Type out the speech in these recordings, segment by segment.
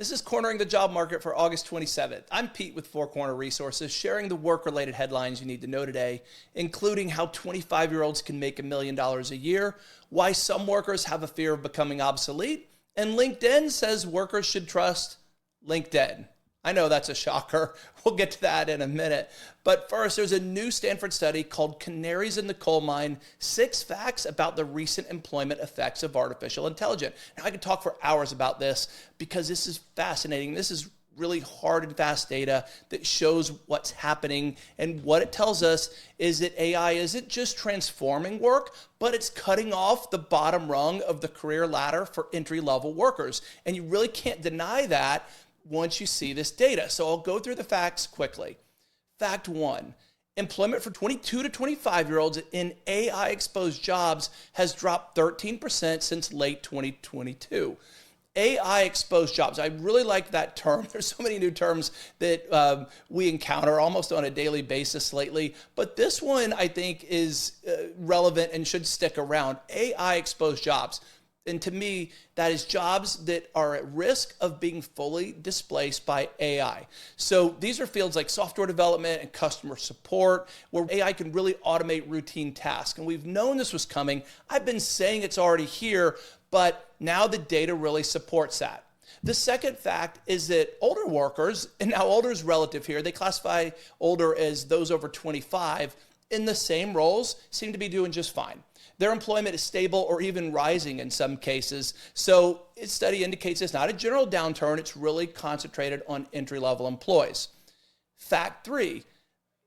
This is Cornering the Job Market for August 27th. I'm Pete with Four Corner Resources, sharing the work-related headlines you need to know today, including how 25-year-olds can make $1 million a year, why some workers have a fear of becoming obsolete, and LinkedIn says workers should trust LinkedIn. I know that's a shocker. We'll get to that in a minute. But first, there's a new Stanford study called Canaries in the Coal Mine, 6 facts about the recent employment effects of artificial intelligence. Now, I could talk for hours about this because this is fascinating. This is really hard and fast data that shows what's happening. And what it tells us is that AI isn't just transforming work, but it's cutting off the bottom rung of the career ladder for entry-level workers. And you really can't deny that once you see this data. So I'll go through the facts quickly. Fact 1, employment for 22 to 25-year-olds in AI-exposed jobs has dropped 13% since late 2022. AI-exposed jobs. I really like that term. There's so many new terms that we encounter almost on a daily basis lately, but this one I think is relevant and should stick around. AI-exposed jobs. And to me, that is jobs that are at risk of being fully displaced by AI. So these are fields like software development and customer support, where AI can really automate routine tasks. And we've known this was coming. I've been saying it's already here, but now the data really supports that. The second fact is that older workers, and now older is relative here, they classify older as those over 25, in the same roles seem to be doing just fine. Their employment is stable or even rising in some cases. So its study indicates it's not a general downturn. It's really concentrated on entry-level employees. Fact 3,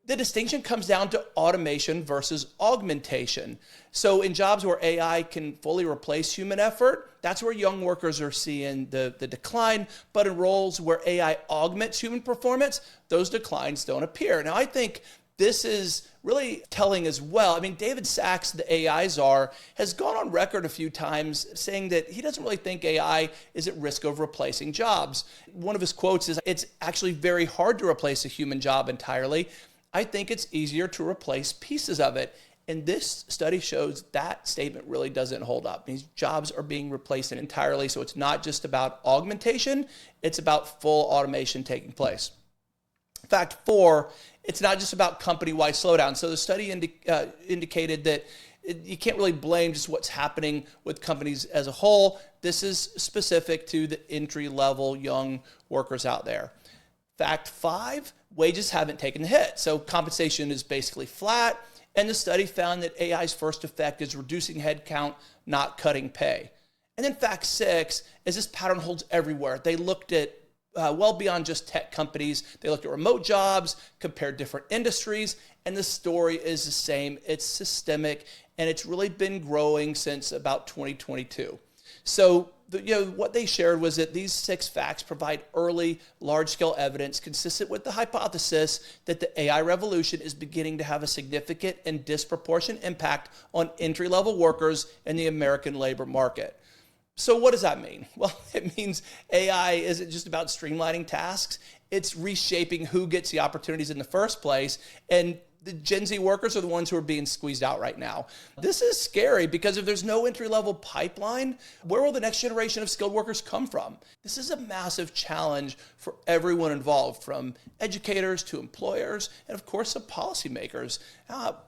the distinction comes down to automation versus augmentation. So in jobs where AI can fully replace human effort, that's where young workers are seeing the decline. But in roles where AI augments human performance, those declines don't appear. Now, I think this is really telling as well. I mean, David Sachs, the AI czar, has gone on record a few times saying that he doesn't really think AI is at risk of replacing jobs. One of his quotes is, "It's actually very hard to replace a human job entirely. I think it's easier to replace pieces of it." And this study shows that statement really doesn't hold up. These jobs are being replaced entirely, so it's not just about augmentation, it's about full automation taking place. Fact 4, it's not just about company-wide slowdown. So the study indicated that you can't really blame just what's happening with companies as a whole. This is specific to the entry-level young workers out there. Fact 5, wages haven't taken the hit. So compensation is basically flat, and the study found that AI's first effect is reducing headcount, not cutting pay. And then fact 6 is this pattern holds everywhere. They looked at well beyond just tech companies. They looked at remote jobs, compared different industries, and the story is the same. It's systemic, and it's really been growing since about 2022. So what they shared was that these 6 facts provide early, large-scale evidence consistent with the hypothesis that the AI revolution is beginning to have a significant and disproportionate impact on entry-level workers in the American labor market. So what does that mean? Well, it means AI isn't just about streamlining tasks. It's reshaping who gets the opportunities in the first place. And the Gen Z workers are the ones who are being squeezed out right now. This is scary because if there's no entry-level pipeline, where will the next generation of skilled workers come from? This is a massive challenge for everyone involved, from educators to employers, and of course, the policymakers.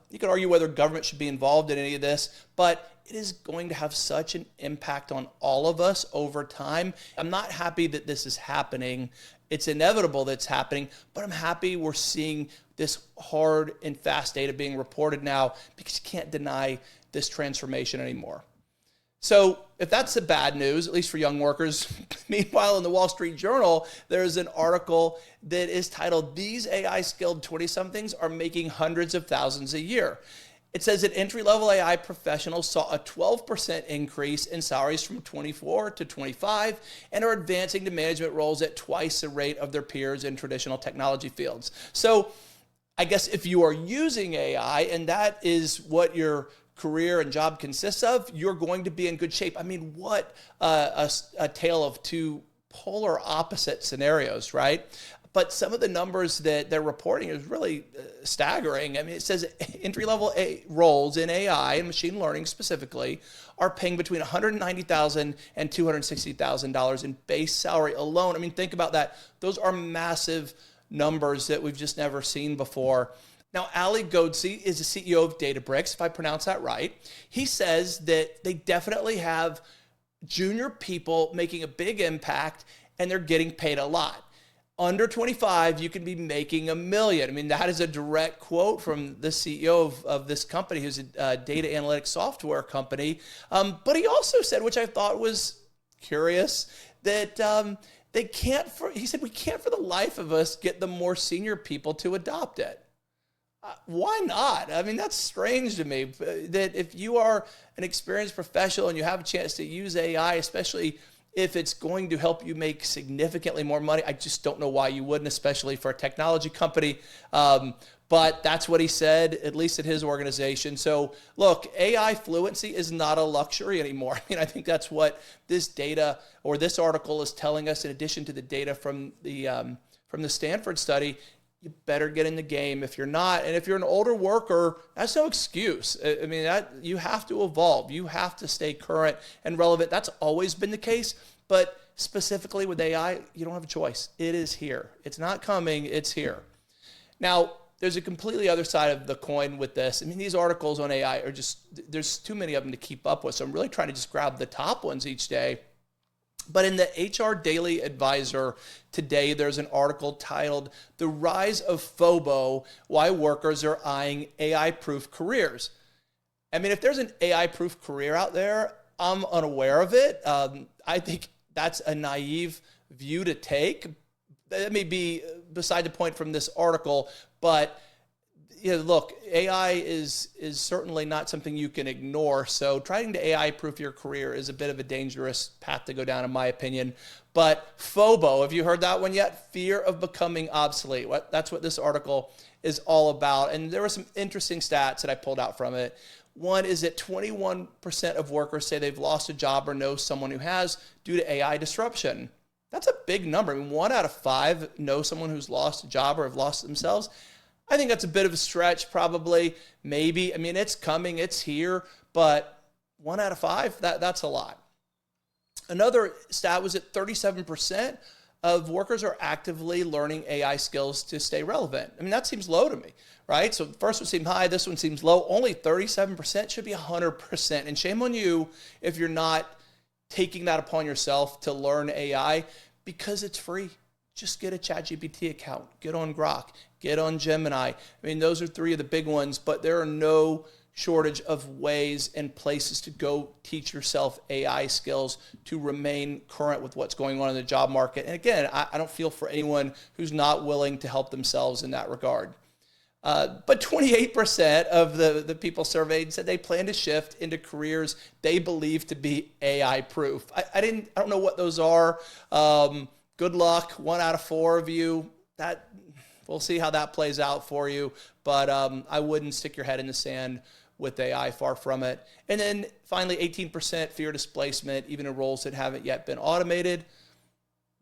You could argue whether government should be involved in any of this, but it is going to have such an impact on all of us over time. I'm not happy that this is happening. It's inevitable that it's happening, but I'm happy we're seeing this hard and fast data being reported now because you can't deny this transformation anymore. So if that's the bad news, at least for young workers, meanwhile in the Wall Street Journal, there's an article that is titled, "These AI-skilled 20-somethings are making hundreds of thousands a year." It says that entry-level AI professionals saw a 12% increase in salaries from 24 to 25 and are advancing to management roles at twice the rate of their peers in traditional technology fields. So I guess if you are using AI and that is what your career and job consists of, you're going to be in good shape. I mean, what a tale of two polar opposite scenarios, right? But some of the numbers that they're reporting is really staggering. I mean, it says entry-level roles in AI and machine learning specifically are paying between $190,000 and $260,000 in base salary alone. I mean, think about that. Those are massive numbers that we've just never seen before. Now, Ali Ghodsi is the CEO of Databricks, if I pronounce that right. He says that they definitely have junior people making a big impact and they're getting paid a lot. Under 25, you can be making $1 million. I mean, that is a direct quote from the CEO of this company, who's a data analytics software company. But he also said, which I thought was curious, that he said, we can't for the life of us get the more senior people to adopt it. Why not? I mean, that's strange to me, that if you are an experienced professional and you have a chance to use AI, especially if it's going to help you make significantly more money, I just don't know why you wouldn't, especially for a technology company. But that's what he said, at least at his organization. So look, AI fluency is not a luxury anymore. I mean, I think that's what this data or this article is telling us, in addition to the data from the Stanford study. You better get in the game if you're not. And if you're an older worker, that's no excuse. I mean, you have to evolve. You have to stay current and relevant. That's always been the case. But specifically with AI, you don't have a choice. It is here. It's not coming. It's here. Now, there's a completely other side of the coin with this. I mean, these articles on AI are just, there's too many of them to keep up with. So I'm really trying to just grab the top ones each day. But in the HR Daily Advisor today, there's an article titled "The Rise of FOBO, Why Workers Are Eyeing AI-Proof Careers." I mean, if there's an AI-proof career out there, I'm unaware of it. I think that's a naive view to take. That may be beside the point from this article, but look, AI is certainly not something you can ignore. So trying to AI-proof your career is a bit of a dangerous path to go down, in my opinion. But FOBO, have you heard that one yet? Fear of becoming obsolete. That's what this article is all about. And there were some interesting stats that I pulled out from it. One is that 21% of workers say they've lost a job or know someone who has due to AI disruption. That's a big number. I mean, 1 out of 5 know someone who's lost a job or have lost themselves. I think that's a bit of a stretch, probably, maybe. I mean, it's coming, it's here, but 1 out of 5, that's a lot. Another stat was that 37% of workers are actively learning AI skills to stay relevant. I mean, that seems low to me, right? So the first one seemed high, this one seems low. Only 37% should be 100%. And shame on you if you're not taking that upon yourself to learn AI, because it's free. Just get a ChatGPT account, get on Grok, get on Gemini. I mean, those are 3 of the big ones, but there are no shortage of ways and places to go teach yourself AI skills to remain current with what's going on in the job market. And again, I don't feel for anyone who's not willing to help themselves in that regard. But 28% of the people surveyed said they plan to shift into careers they believe to be AI proof. I don't know what those are. Good luck, 1 out of 4 of you. We'll see how that plays out for you. But I wouldn't stick your head in the sand with AI, far from it. And then finally, 18% fear displacement, even in roles that haven't yet been automated.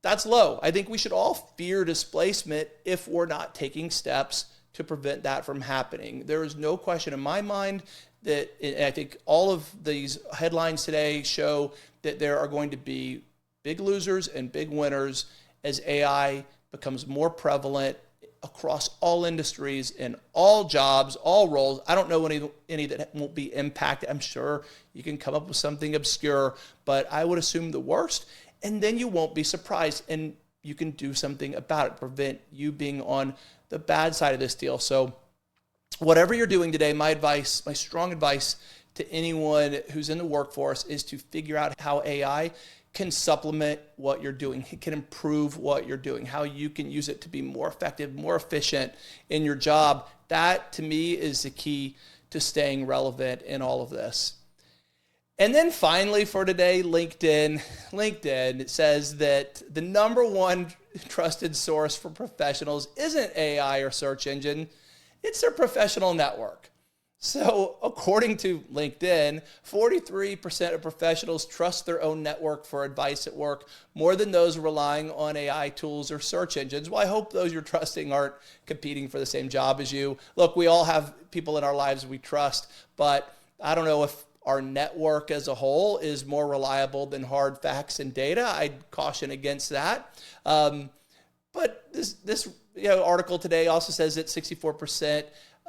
That's low. I think we should all fear displacement if we're not taking steps to prevent that from happening. There is no question in my mind that, and I think all of these headlines today show that there are going to be big losers and big winners as AI becomes more prevalent across all industries, in all jobs, all roles. I don't know any that won't be impacted. I'm sure you can come up with something obscure, but I would assume the worst. And then you won't be surprised and you can do something about it, prevent you being on the bad side of this deal. So whatever you're doing today, my strong advice to anyone who's in the workforce is to figure out how AI can supplement what you're doing. It can improve what you're doing, how you can use it to be more effective, more efficient in your job. That, to me, is the key to staying relevant in all of this. And then finally for today, LinkedIn. It says that the number 1 trusted source for professionals isn't AI or search engine, it's their professional network. So, according to LinkedIn, 43% of professionals trust their own network for advice at work more than those relying on AI tools or search engines. Well, I hope those you're trusting aren't competing for the same job as you. Look, we all have people in our lives we trust, but I don't know if our network as a whole is more reliable than hard facts and data. I'd caution against that. But this article today also says that 64%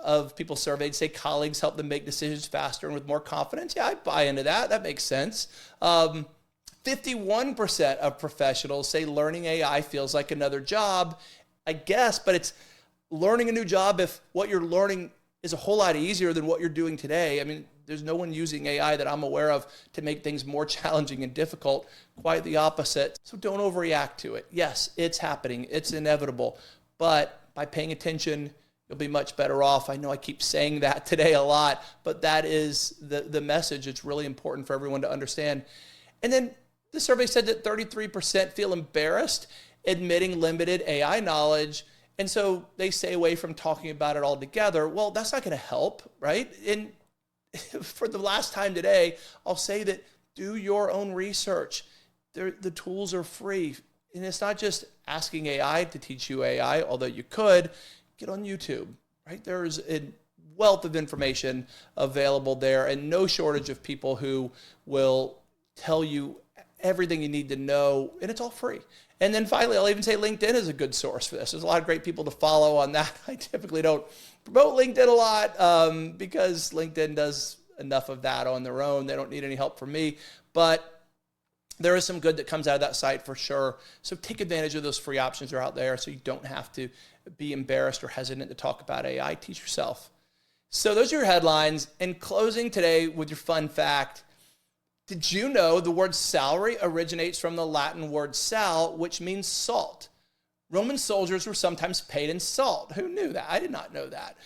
of people surveyed say colleagues help them make decisions faster and with more confidence. Yeah, I buy into that. That makes sense. 51% of professionals say learning AI feels like another job, I guess, but it's learning a new job if what you're learning is a whole lot easier than what you're doing today. I mean, there's no one using AI that I'm aware of to make things more challenging and difficult. Quite the opposite. So don't overreact to it. Yes, it's happening. It's inevitable. But by paying attention, you'll be much better off. I know I keep saying that today a lot, but that is the message. It's really important for everyone to understand. And then the survey said that 33% feel embarrassed admitting limited AI knowledge. And so they stay away from talking about it altogether. Well, that's not going to help, right? And for the last time today, I'll say that do your own research. The tools are free. And it's not just asking AI to teach you AI, although you could. Get on YouTube, right? There's a wealth of information available there and no shortage of people who will tell you everything you need to know, and it's all free. And then finally, I'll even say LinkedIn is a good source for this. There's a lot of great people to follow on that. I typically don't promote LinkedIn a lot because LinkedIn does enough of that on their own. They don't need any help from me, but there is some good that comes out of that site for sure. So take advantage of those free options that are out there so you don't have to be embarrassed or hesitant to talk about AI. Teach yourself. So those are your headlines. In closing today with your fun fact, did you know the word salary originates from the Latin word sal, which means salt? Roman soldiers were sometimes paid in salt. Who knew that? I did not know that.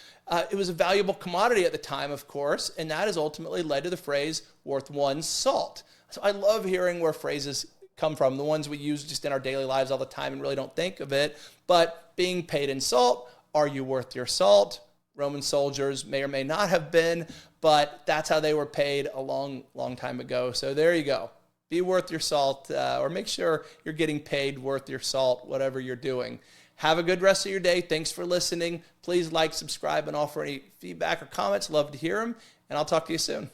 It was a valuable commodity at the time, of course, and that has ultimately led to the phrase worth one's salt. So I love hearing where phrases come from, the ones we use just in our daily lives all the time and really don't think of it. But being paid in salt, are you worth your salt? Roman soldiers may or may not have been, but that's how they were paid a long, long time ago. So there you go. Be worth your salt, or make sure you're getting paid worth your salt, whatever you're doing. Have a good rest of your day. Thanks for listening. Please like, subscribe, and offer any feedback or comments. Love to hear them, and I'll talk to you soon.